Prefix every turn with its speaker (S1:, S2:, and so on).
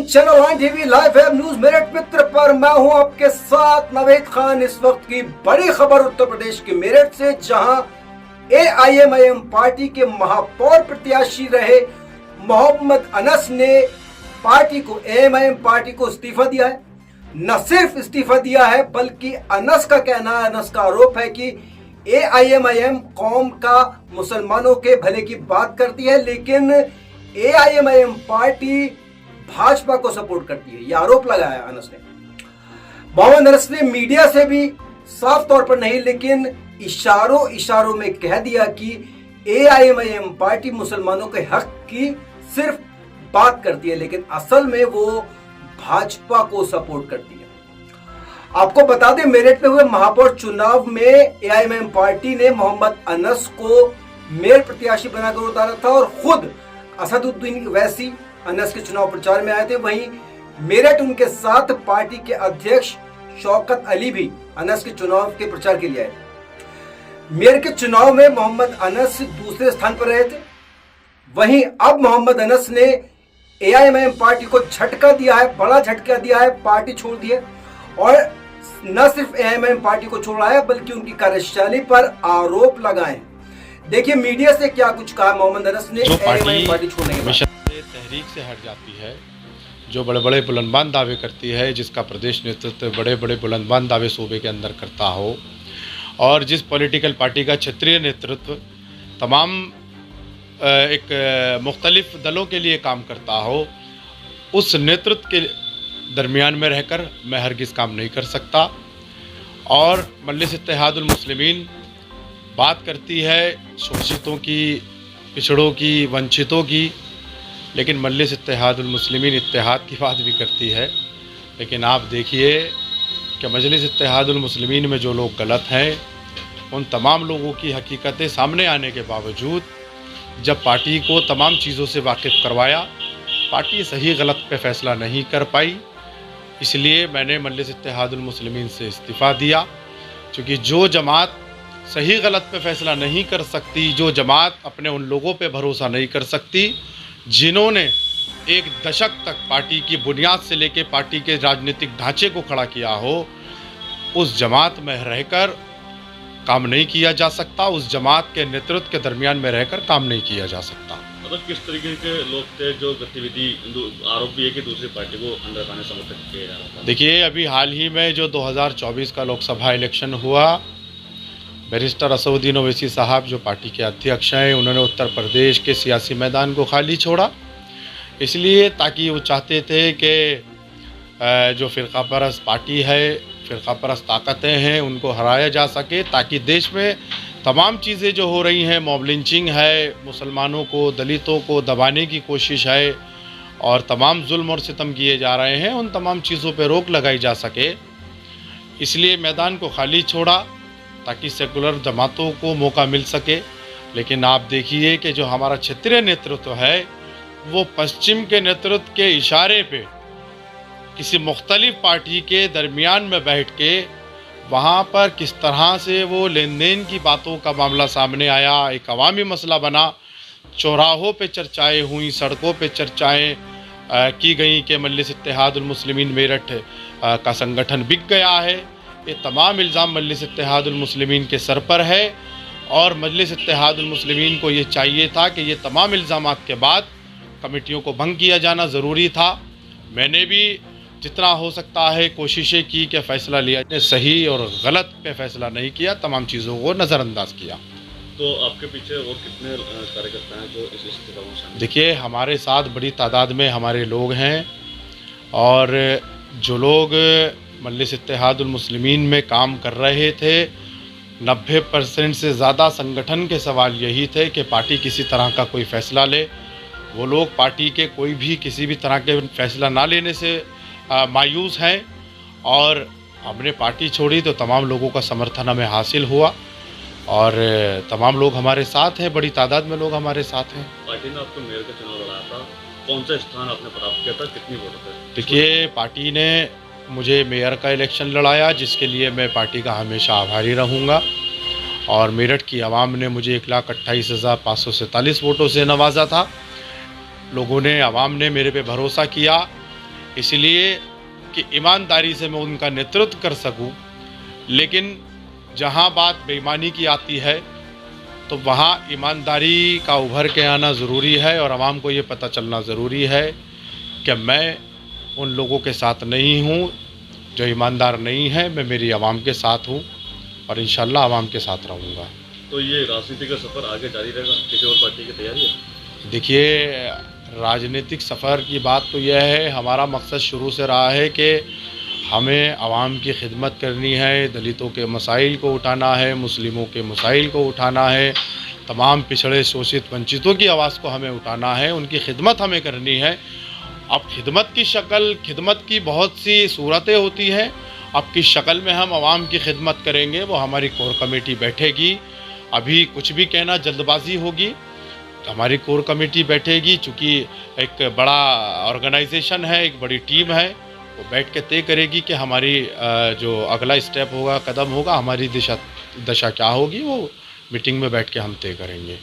S1: Channel one TV live है news Meerut मित्र पर मैं हूं आपके साथ नवेद खान। इस वक्त की बड़ी खबर उत्तर प्रदेश के मेरठ से, जहां एआईएमआईएम पार्टी के महापौर प्रत्याशी रहे मोहम्मद अनस ने पार्टी को एआईएमआईएम पार्टी को इस्तीफा दिया है। न सिर्फ इस्तीफा दिया है बल्कि अनस का कहना है, अनस का आरोप है कि एआईएमआईएम कौम का मुसलमानों के भले की बात करती है, लेकिन एआईएमआईएम पार्टी भाजपा को सपोर्ट करती है। यह आरोप लगाया अनस ने। मोहम्मद अनस ने मीडिया से भी साफ तौर पर नहीं लेकिन इशारों में कह दिया कि एआईएमआईएम पार्टी मुसलमानों के हक की सिर्फ बात करती है, लेकिन असल में वो भाजपा को सपोर्ट करती है। आपको बता दें, मेरठ में हुए महापौर चुनाव में एआईएमआईएम पार्टी ने मोहम्मद अनस को मेयर प्रत्याशी बनाकर उतारा था और खुद असदुद्दीन वैसी अनस के चुनाव प्रचार में आए थे। वहीं मेरठ उनके साथ पार्टी के अध्यक्ष शौकत अली भी अनस के चुनाव के प्रचार के लिए आए थे। मेयर के चुनाव में मोहम्मद अनस दूसरे स्थान पर रहे थे। वहीं अब मोहम्मद अनस ने एआईएमआईएम पार्टी को झटका दिया है, बड़ा झटका दिया है, पार्टी छोड़ दी है और न सिर्फ एआईएमआईएम पार्टी को छोड़ा है बल्कि उनकी कार्यशैली पर आरोप लगाए। देखिए मीडिया से क्या कुछ कहा मोहम्मद अनस ने एआईएमआईएम पार्टी छोड़ने के बाद।
S2: तहरीक से हट जाती है, जो बड़े बड़े बुलंदबान दावे करती है, जिसका प्रदेश नेतृत्व बड़े बड़े बुलंदबान दावे सूबे के अंदर करता हो, और जिस पॉलिटिकल पार्टी का क्षेत्रीय नेतृत्व तमाम एक मुख्तलिफ दलों के लिए काम करता हो, उस नेतृत्व के दरमियान में रहकर मैं हरगिज़ काम नहीं कर सकता। और मजलिस इत्तेहादुल मुस्लिमीन बात करती है शोषितों की, पिछड़ों की, वंचितों की, लेकिन मजलिस इत्तेहादुल मुस्लिमीन इत्तेहाद की बात भी करती है। लेकिन आप देखिए कि मजलिस इत्तेहादुल मुस्लिमीन में जो लोग गलत हैं, उन तमाम लोगों की हकीकतें सामने आने के बावजूद जब पार्टी को तमाम चीज़ों से वाकिफ़ करवाया, पार्टी सही गलत पे फैसला नहीं कर पाई। इसलिए मैंने मजलिस इत्तेहादुल मुस्लिमीन से इस्तीफ़ा दिया, क्योंकि जो जमात सही गलत पे फैसला नहीं कर सकती, जो जमात अपने उन लोगों पे भरोसा नहीं कर सकती जिन्होंने एक दशक तक पार्टी की बुनियाद से लेकर पार्टी के राजनीतिक ढांचे को खड़ा किया हो, उस जमात में रहकर काम नहीं किया जा सकता, उस जमात के नेतृत्व के दरमियान में रहकर काम नहीं किया जा सकता।
S3: मतलब किस तरीके के लोग थे जो गतिविधि, आरोप भी है कि दूसरी पार्टी को अंदर आने समर्थन किया जा रहा था?
S2: देखिए, अभी हाल ही में जो 2024 का लोकसभा इलेक्शन हुआ, बैरिस्टर असदुद्दीन ओवैसी साहब जो पार्टी के अध्यक्ष हैं, उन्होंने उत्तर प्रदेश के सियासी मैदान को खाली छोड़ा, इसलिए ताकि वो चाहते थे कि जो फ़िरक़ा परस्त पार्टी है, फ़िरक़ा परस्त ताकतें हैं, उनको हराया जा सके, ताकि देश में तमाम चीज़ें जो हो रही हैं, मॉब लिंचिंग है, मुसलमानों को, दलितों को दबाने की कोशिश है और तमाम जुल्म और सितम किए जा रहे हैं, उन तमाम चीज़ों पर रोक लगाई जा सके। इसलिए मैदान को खाली छोड़ा ताकि सेकुलर जमातों को मौका मिल सके। लेकिन आप देखिए कि जो हमारा क्षेत्रीय नेतृत्व है, वो पश्चिम के नेतृत्व के इशारे पे किसी मुख्तलिफ पार्टी के दरमियान में बैठ के वहाँ पर किस तरह से वो लेन देन की बातों का मामला सामने आया, एक अवामी मसला बना, चौराहों पे चर्चाएँ हुई, सड़कों पे चर्चाएँ की गई कि मजलिस इत्तेहादुल मुस्लिमीन मेरठ का संगठन बिक गया है। ये तमाम इल्ज़ाम मजलिस इत्तेहादुल मुस्लिमीन के सर पर है और मजलिस इत्तेहादुल मुस्लिमीन को ये चाहिए था कि ये तमाम इल्ज़ामात के बाद कमेटियों को भंग किया जाना ज़रूरी था। मैंने भी जितना हो सकता है कोशिशें की कि फ़ैसला लिया, सही और गलत पे फ़ैसला नहीं किया, तमाम चीज़ों को नज़रअंदाज किया।
S3: तो आपके पीछे और कितने कार्यकर्ता हैं जो इस इस्तीफा में शामिल? देखिए,
S2: हमारे साथ बड़ी तादाद में हमारे लोग हैं और जो लोग मजलिस इत्तेहादुल मुस्लिमीन में काम कर रहे थे, 90% से ज़्यादा संगठन के सवाल यही थे कि पार्टी किसी तरह का कोई फ़ैसला ले। वो लोग पार्टी के कोई भी किसी भी तरह के फ़ैसला ना लेने से मायूस हैं और हमने पार्टी छोड़ी तो तमाम लोगों का समर्थन हमें हासिल हुआ और तमाम लोग हमारे साथ हैं, बड़ी तादाद में लोग हमारे साथ हैं।
S3: पार्टी ने आपको मेयर का चुनाव लड़ाया था, कौन सा स्थान आपने प्राप्त किया था, कितनी वोट थे?
S2: देखिए, पार्टी ने मुझे मेयर का इलेक्शन लड़ाया, जिसके लिए मैं पार्टी का हमेशा आभारी रहूँगा और मेरठ की आवाम ने मुझे 1,28,547 वोटों से नवाजा था। लोगों ने, आवाम ने मेरे पे भरोसा किया इसलिए कि ईमानदारी से मैं उनका नेतृत्व कर सकूं। लेकिन जहां बात बेईमानी की आती है तो वहां ईमानदारी का उभर के आना ज़रूरी है और आवाम को ये पता चलना ज़रूरी है कि मैं उन लोगों के साथ नहीं हूं जो ईमानदार नहीं है। मैं मेरी आवाम के साथ हूं और इंशाल्लाह आवाम के साथ रहूँगा।
S3: तो ये राजनीति का सफ़र आगे जारी रहेगा, किसी और पार्टी की तैयारी है?
S2: देखिए, राजनीतिक सफ़र की बात तो यह है, हमारा मकसद शुरू से रहा है कि हमें आवाम की खिदमत करनी है, दलितों के मसाइल को उठाना है, मुस्लिमों के मसाइल को उठाना है, तमाम पिछड़े शोषित वंचितों की आवाज़ को हमें उठाना है, उनकी खिदमत हमें करनी है। अब खिदमत की शक्ल, खिदमत की बहुत सी सूरतें होती हैं। अब किस शक्ल में हम आवाम की खिदमत करेंगे वो हमारी कोर कमेटी बैठेगी। अभी कुछ भी कहना जल्दबाजी होगी। हमारी कोर कमेटी बैठेगी, चूँकि एक बड़ा ऑर्गेनाइजेशन है, एक बड़ी टीम है, वो बैठ के तय करेगी कि हमारी जो अगला स्टेप होगा, कदम होगा, हमारी दशा क्या होगी, वो मीटिंग में बैठ के हम तय करेंगे।